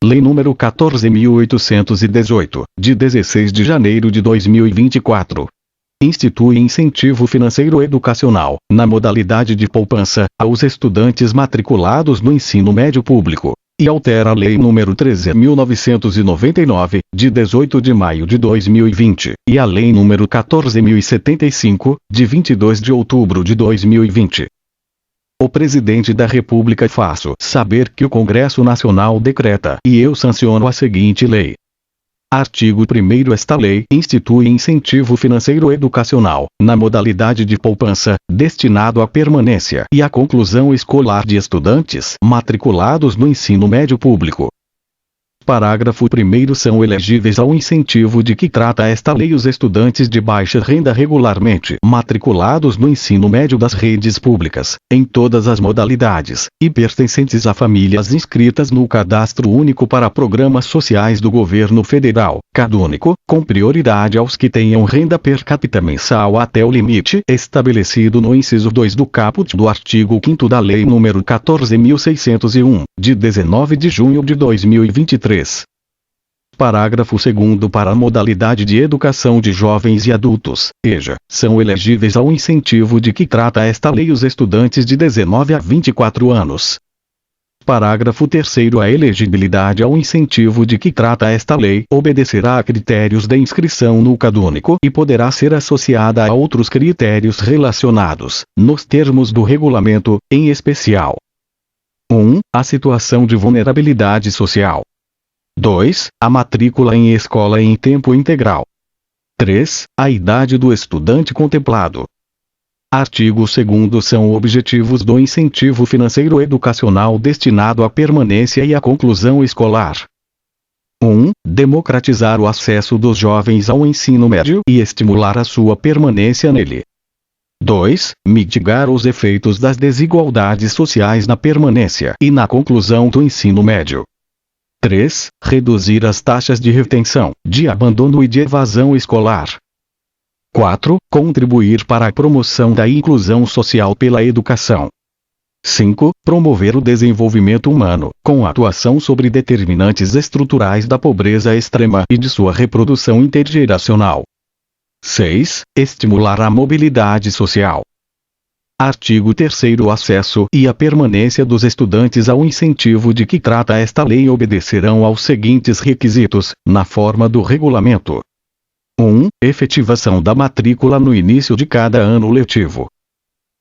Lei nº 14.818, de 16 de janeiro de 2024. Institui incentivo financeiro educacional, na modalidade de poupança, aos estudantes matriculados no ensino médio público, e altera a Lei nº 13.999, de 18 de maio de 2020, e a Lei nº 14.075, de 22 de outubro de 2020. O Presidente da República faço saber que o Congresso Nacional decreta e eu sanciono a seguinte lei. Artigo 1º. Esta lei institui incentivo financeiro educacional, na modalidade de poupança, destinado à permanência e à conclusão escolar de estudantes matriculados no ensino médio público. Parágrafo 1º. São elegíveis ao incentivo de que trata esta lei os estudantes de baixa renda regularmente matriculados no ensino médio das redes públicas, em todas as modalidades, e pertencentes a famílias inscritas no Cadastro Único para Programas Sociais do Governo Federal, CadÚnico, com prioridade aos que tenham renda per capita mensal até o limite estabelecido no inciso 2 do caput do artigo 5º da Lei nº 14.601, de 19 de junho de 2023. Parágrafo 2º. Para a modalidade de educação de jovens e adultos, EJA, são elegíveis ao incentivo de que trata esta lei os estudantes de 19 a 24 anos. Parágrafo 3º. A elegibilidade ao incentivo de que trata esta lei obedecerá a critérios de inscrição no CadÚnico e poderá ser associada a outros critérios relacionados, nos termos do regulamento, em especial: 1. A situação de vulnerabilidade social. 2. A matrícula em escola em tempo integral. 3. A idade do estudante contemplado. Artigo 2º. São objetivos do incentivo financeiro educacional destinado à permanência e à conclusão escolar: 1. Democratizar o acesso dos jovens ao ensino médio e estimular a sua permanência nele. 2. Mitigar os efeitos das desigualdades sociais na permanência e na conclusão do ensino médio. 3. Reduzir as taxas de retenção, de abandono e de evasão escolar. 4. Contribuir para a promoção da inclusão social pela educação. 5. Promover o desenvolvimento humano, com atuação sobre determinantes estruturais da pobreza extrema e de sua reprodução intergeracional. 6. Estimular a mobilidade social. Artigo 3º. O acesso e a permanência dos estudantes ao incentivo de que trata esta lei obedecerão aos seguintes requisitos, na forma do regulamento: 1. Efetivação da matrícula no início de cada ano letivo.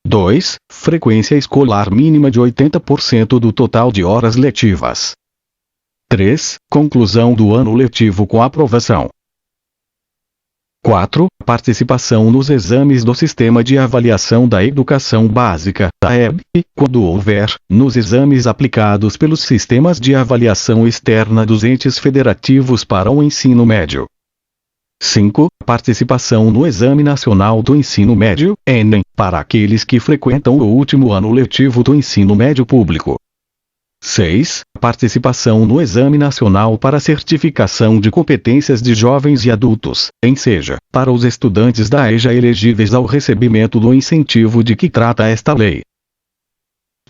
2. Frequência escolar mínima de 80% do total de horas letivas. 3. Conclusão do ano letivo com aprovação. 4. Participação nos exames do Sistema de Avaliação da Educação Básica, SAEB, quando houver, nos exames aplicados pelos sistemas de avaliação externa dos entes federativos para o ensino médio. 5. Participação no Exame Nacional do Ensino Médio, ENEM, para aqueles que frequentam o último ano letivo do ensino médio público. 6. Participação no Exame Nacional para Certificação de Competências de Jovens e Adultos, ENSEJA, para os estudantes da EJA elegíveis ao recebimento do incentivo de que trata esta lei.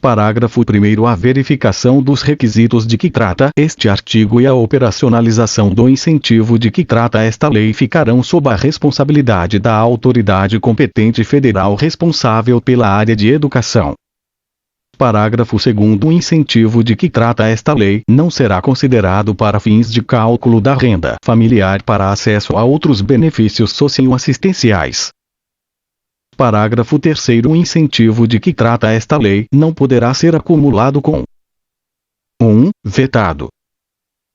Parágrafo 1º. A verificação dos requisitos de que trata este artigo e a operacionalização do incentivo de que trata esta lei ficarão sob a responsabilidade da autoridade competente federal responsável pela área de educação. Parágrafo 2º. O incentivo de que trata esta lei não será considerado para fins de cálculo da renda familiar para acesso a outros benefícios socioassistenciais. Parágrafo 3º. O incentivo de que trata esta lei não poderá ser acumulado com: 1. Vetado.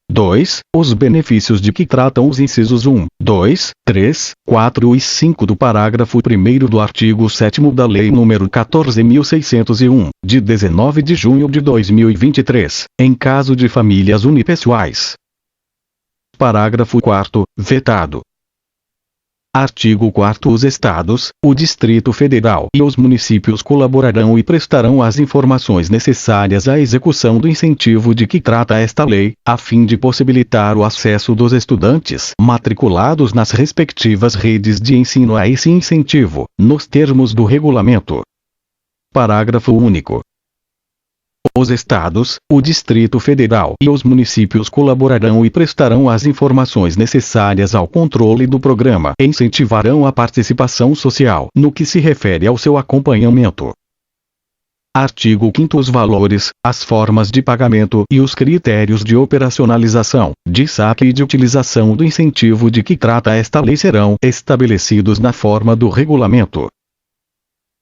2. Os benefícios de que tratam os incisos 1, 2, 3, 4 e 5 do parágrafo 1º do artigo 7º da Lei nº 14.601, de 19 de junho de 2023, em caso de famílias unipessoais. Parágrafo 4º. Vetado. Artigo 4º. Os Estados, o Distrito Federal e os municípios colaborarão e prestarão as informações necessárias à execução do incentivo de que trata esta lei, a fim de possibilitar o acesso dos estudantes matriculados nas respectivas redes de ensino a esse incentivo, nos termos do regulamento. Parágrafo único. Os estados, o Distrito Federal e os municípios colaborarão e prestarão as informações necessárias ao controle do programa e incentivarão a participação social no que se refere ao seu acompanhamento. Artigo 5º. Os valores, as formas de pagamento e os critérios de operacionalização, de saque e de utilização do incentivo de que trata esta lei serão estabelecidos na forma do regulamento.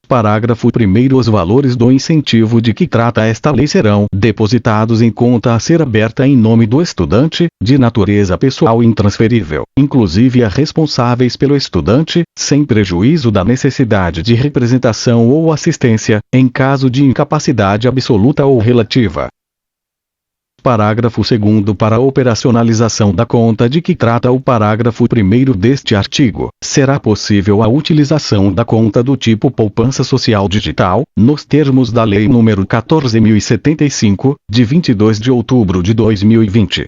Parágrafo 1º. Os valores do incentivo de que trata esta lei serão depositados em conta a ser aberta em nome do estudante, de natureza pessoal intransferível, inclusive a responsáveis pelo estudante, sem prejuízo da necessidade de representação ou assistência, em caso de incapacidade absoluta ou relativa. Parágrafo 2º. Para a operacionalização da conta de que trata o parágrafo 1º deste artigo, será possível a utilização da conta do tipo poupança social digital, nos termos da Lei nº 14.075, de 22 de outubro de 2020.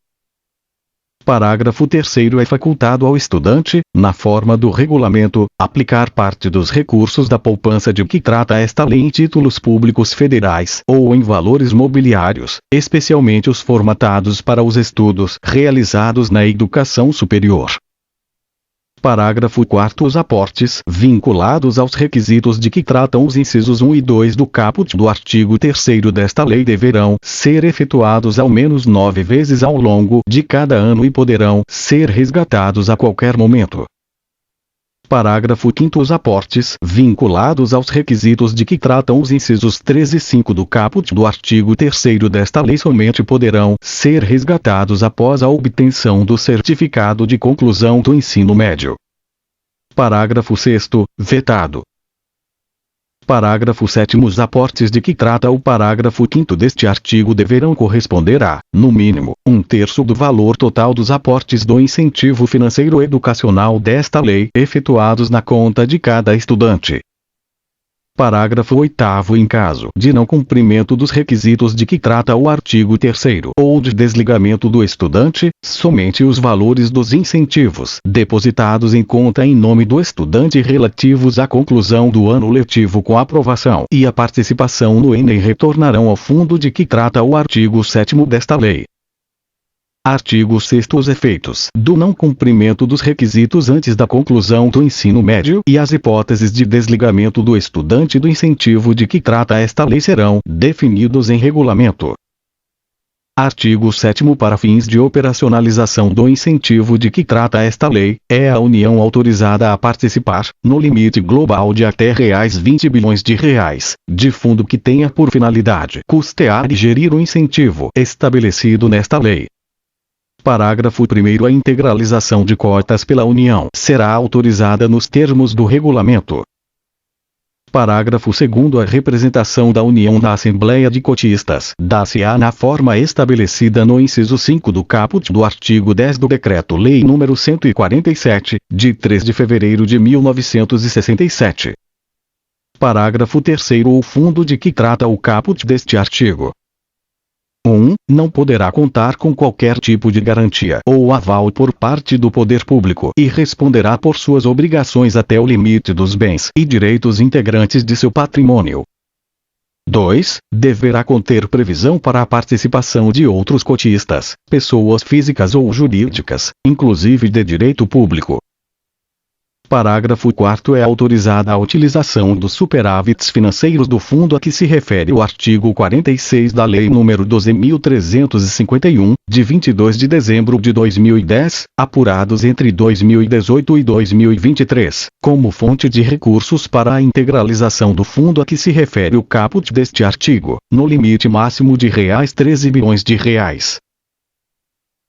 Parágrafo 3º. É facultado ao estudante, na forma do regulamento, aplicar parte dos recursos da poupança de que trata esta lei em títulos públicos federais ou em valores mobiliários, especialmente os formatados para os estudos realizados na educação superior. Parágrafo 4º. Os aportes vinculados aos requisitos de que tratam os incisos 1 e 2 do caput do artigo 3º desta lei deverão ser efetuados ao menos 9 vezes ao longo de cada ano e poderão ser resgatados a qualquer momento. Parágrafo 5º. Os aportes vinculados aos requisitos de que tratam os incisos 3 e 5 do caput do artigo 3º desta lei somente poderão ser resgatados após a obtenção do certificado de conclusão do ensino médio. Parágrafo 6º. Vetado. Parágrafo 7º. Os aportes de que trata o parágrafo 5º deste artigo deverão corresponder a, no mínimo, 1/3 do valor total dos aportes do incentivo financeiro educacional desta lei efetuados na conta de cada estudante. Parágrafo 8º. Em caso de não cumprimento dos requisitos de que trata o artigo 3º ou de desligamento do estudante, somente os valores dos incentivos depositados em conta em nome do estudante relativos à conclusão do ano letivo com aprovação e a participação no Enem retornarão ao fundo de que trata o artigo 7º desta lei. Artigo 6º. Os efeitos do não cumprimento dos requisitos antes da conclusão do ensino médio e as hipóteses de desligamento do estudante do incentivo de que trata esta lei serão definidos em regulamento. Artigo 7º. Para fins de operacionalização do incentivo de que trata esta lei, é a União autorizada a participar, no limite global de até R$20 bilhões de fundo que tenha por finalidade custear e gerir o incentivo estabelecido nesta lei. Parágrafo 1º. A integralização de cotas pela União será autorizada nos termos do regulamento. Parágrafo 2º. A representação da União na Assembleia de Cotistas dá-se-á na forma estabelecida no inciso 5 do caput do artigo 10 do Decreto-Lei nº 147, de 3 de fevereiro de 1967. Parágrafo 3º. O fundo de que trata o caput deste artigo 1. Não poderá contar com qualquer tipo de garantia ou aval por parte do poder público e responderá por suas obrigações até o limite dos bens e direitos integrantes de seu patrimônio. 2. Deverá conter previsão para a participação de outros cotistas, pessoas físicas ou jurídicas, inclusive de direito público. Parágrafo 4º. É autorizada a utilização dos superávites financeiros do fundo a que se refere o artigo 46 da Lei nº 12.351, de 22 de dezembro de 2010, apurados entre 2018 e 2023, como fonte de recursos para a integralização do fundo a que se refere o caput deste artigo, no limite máximo de R$13 bilhões.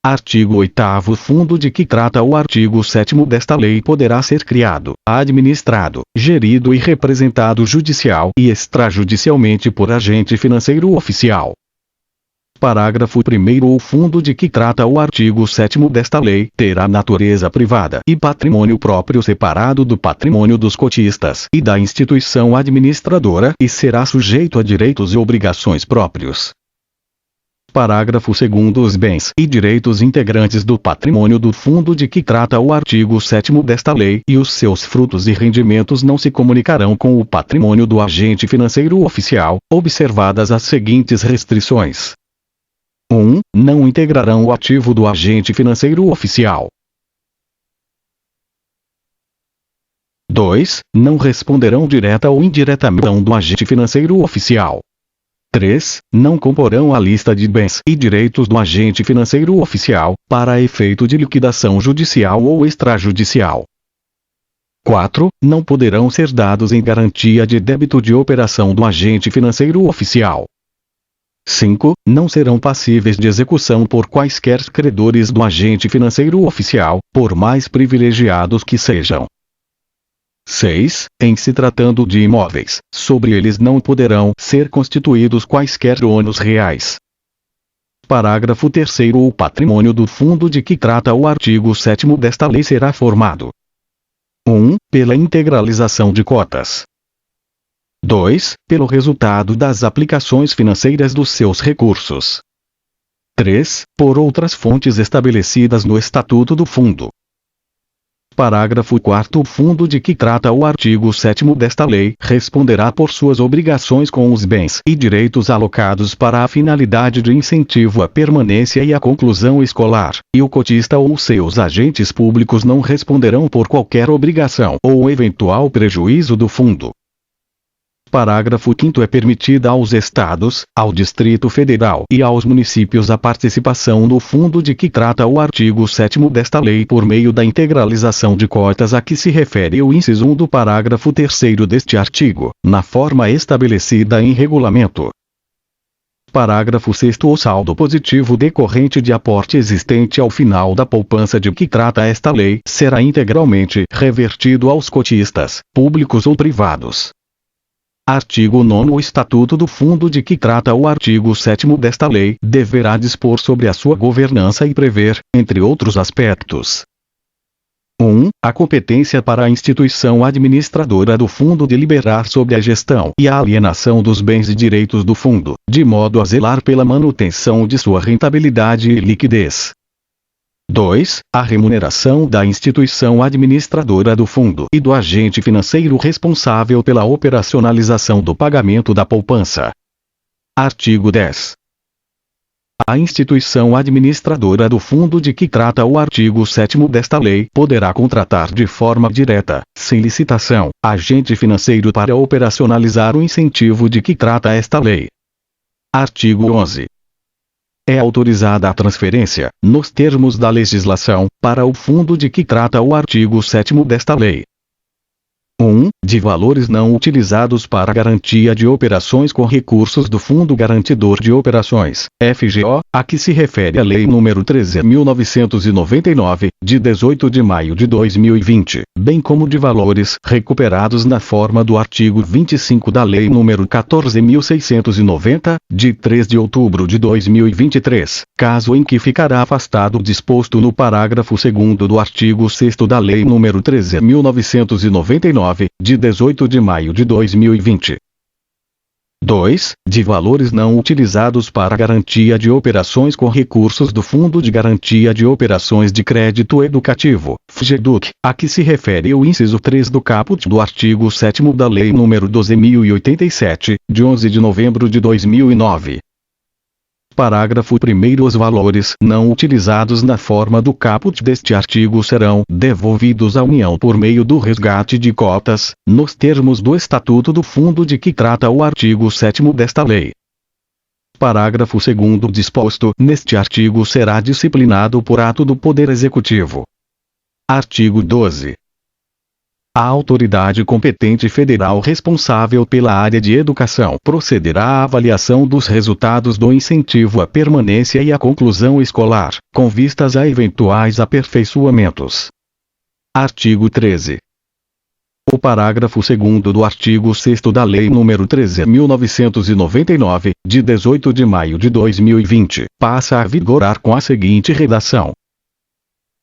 Artigo 8º. O fundo de que trata o artigo 7º desta lei poderá ser criado, administrado, gerido e representado judicial e extrajudicialmente por agente financeiro oficial. Parágrafo 1º. O fundo de que trata o artigo 7º desta lei terá natureza privada e patrimônio próprio separado do patrimônio dos cotistas e da instituição administradora e será sujeito a direitos e obrigações próprios. Parágrafo 2º. Os bens e direitos integrantes do patrimônio do fundo de que trata o artigo 7º desta lei e os seus frutos e rendimentos não se comunicarão com o patrimônio do agente financeiro oficial, observadas as seguintes restrições. 1. Não integrarão o ativo do agente financeiro oficial. 2. Não responderão direta ou indiretamente do agente financeiro oficial. 3. Não comporão a lista de bens e direitos do agente financeiro oficial, para efeito de liquidação judicial ou extrajudicial. 4. Não poderão ser dados em garantia de débito de operação do agente financeiro oficial. 5. Não serão passíveis de execução por quaisquer credores do agente financeiro oficial, por mais privilegiados que sejam. 6. Em se tratando de imóveis, sobre eles não poderão ser constituídos quaisquer ônus reais. Parágrafo 3º. O patrimônio do fundo de que trata o artigo 7º desta lei será formado: 1. Pela integralização de cotas. 2. Pelo resultado das aplicações financeiras dos seus recursos. 3. Por outras fontes estabelecidas no Estatuto do Fundo. Parágrafo 4º. O fundo de que trata o artigo 7º desta lei responderá por suas obrigações com os bens e direitos alocados para a finalidade de incentivo à permanência e à conclusão escolar, e o cotista ou seus agentes públicos não responderão por qualquer obrigação ou eventual prejuízo do fundo. Parágrafo 5º. É permitida aos Estados, ao Distrito Federal e aos municípios a participação no fundo de que trata o artigo 7º desta lei por meio da integralização de cotas a que se refere o inciso 1 do parágrafo 3º deste artigo, na forma estabelecida em regulamento. Parágrafo 6º. O saldo positivo decorrente de aporte existente ao final da poupança de que trata esta lei será integralmente revertido aos cotistas, públicos ou privados. Artigo 9º. O Estatuto do Fundo de que trata o artigo 7º desta lei deverá dispor sobre a sua governança e prever, entre outros aspectos: 1. A competência para a instituição administradora do fundo deliberar sobre a gestão e a alienação dos bens e direitos do fundo, de modo a zelar pela manutenção de sua rentabilidade e liquidez. 2. A remuneração da instituição administradora do fundo e do agente financeiro responsável pela operacionalização do pagamento da poupança. Artigo 10. A instituição administradora do fundo de que trata o artigo 7º desta lei poderá contratar de forma direta, sem licitação, agente financeiro para operacionalizar o incentivo de que trata esta lei. Artigo 11. É autorizada a transferência, nos termos da legislação, para o fundo de que trata o artigo 7º desta lei: 1. De valores não utilizados para garantia de operações com recursos do Fundo Garantidor de Operações, FGO, a que se refere a Lei nº 13.999, de 18 de maio de 2020, bem como de valores recuperados na forma do artigo 25 da Lei nº 14.690, de 3 de outubro de 2023, caso em que ficará afastado o disposto no parágrafo 2º do artigo 6º da Lei nº 13.999, de 18 de maio de 2020. 2. De valores não utilizados para garantia de operações com recursos do Fundo de Garantia de Operações de Crédito Educativo, FGEDUC, a que se refere o inciso 3 do caput do artigo 7º da Lei nº 12.087, de 11 de novembro de 2009. Parágrafo 1º. Os valores não utilizados na forma do caput deste artigo serão devolvidos à União por meio do resgate de cotas, nos termos do Estatuto do Fundo de que trata o artigo 7º desta lei. Parágrafo 2º. Disposto neste artigo será disciplinado por ato do Poder Executivo. Artigo 12. A autoridade competente federal responsável pela área de educação procederá à avaliação dos resultados do incentivo à permanência e à conclusão escolar, com vistas a eventuais aperfeiçoamentos. Artigo 13. O parágrafo 2º do artigo 6º da Lei nº 13.999, de 18 de maio de 2020, passa a vigorar com a seguinte redação: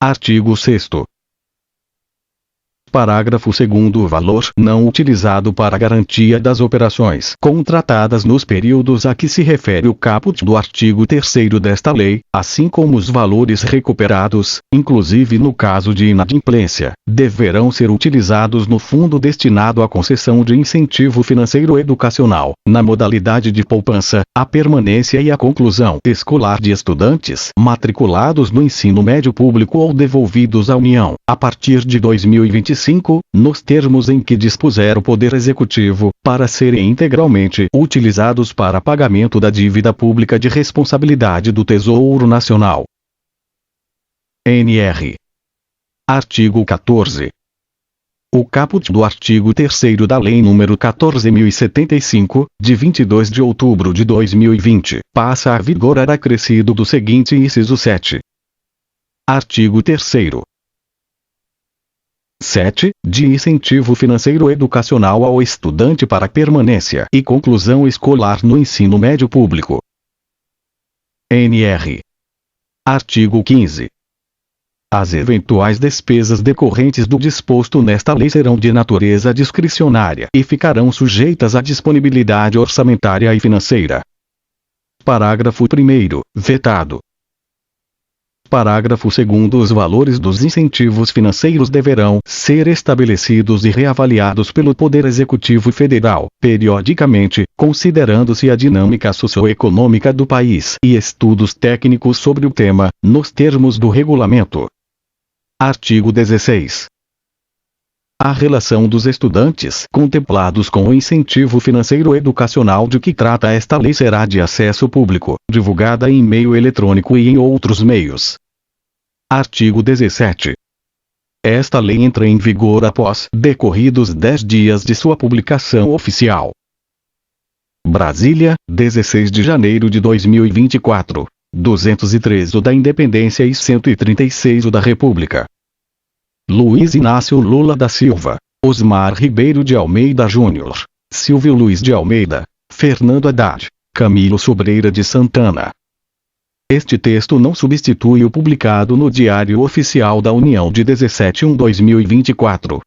Artigo 6º. Parágrafo 2º. O valor não utilizado para garantia das operações contratadas nos períodos a que se refere o caput do artigo 3º desta lei, assim como os valores recuperados, inclusive no caso de inadimplência, deverão ser utilizados no fundo destinado à concessão de incentivo financeiro educacional, na modalidade de poupança, a permanência e a conclusão escolar de estudantes matriculados no ensino médio público ou devolvidos à União, a partir de 2025, nos termos em que dispuser o Poder Executivo, para serem integralmente utilizados para pagamento da dívida pública de responsabilidade do Tesouro Nacional. NR. Artigo 14. O caput do artigo 3º da Lei nº 14.075, de 22 de outubro de 2020, passa a vigorar acrescido do seguinte inciso 7. Artigo 3º. 7. De incentivo financeiro educacional ao estudante para permanência e conclusão escolar no ensino médio público. NR. Artigo 15. As eventuais despesas decorrentes do disposto nesta lei serão de natureza discricionária e ficarão sujeitas à disponibilidade orçamentária e financeira. Parágrafo 1º. Vetado. Parágrafo 2º. Os valores dos incentivos financeiros deverão ser estabelecidos e reavaliados pelo Poder Executivo Federal, periodicamente, considerando-se a dinâmica socioeconômica do país e estudos técnicos sobre o tema, nos termos do regulamento. Artigo 16. A relação dos estudantes contemplados com o incentivo financeiro educacional de que trata esta lei será de acesso público, divulgada em meio eletrônico e em outros meios. Artigo 17. Esta lei entra em vigor após decorridos 10 dias de sua publicação oficial. Brasília, 16 de janeiro de 2024. 203 o da Independência e 136 o da República. Luiz Inácio Lula da Silva, Osmar Ribeiro de Almeida Júnior, Silvio Luiz de Almeida, Fernando Haddad, Camilo Sobreira de Santana. Este texto não substitui o publicado no Diário Oficial da União de 17/1/2024.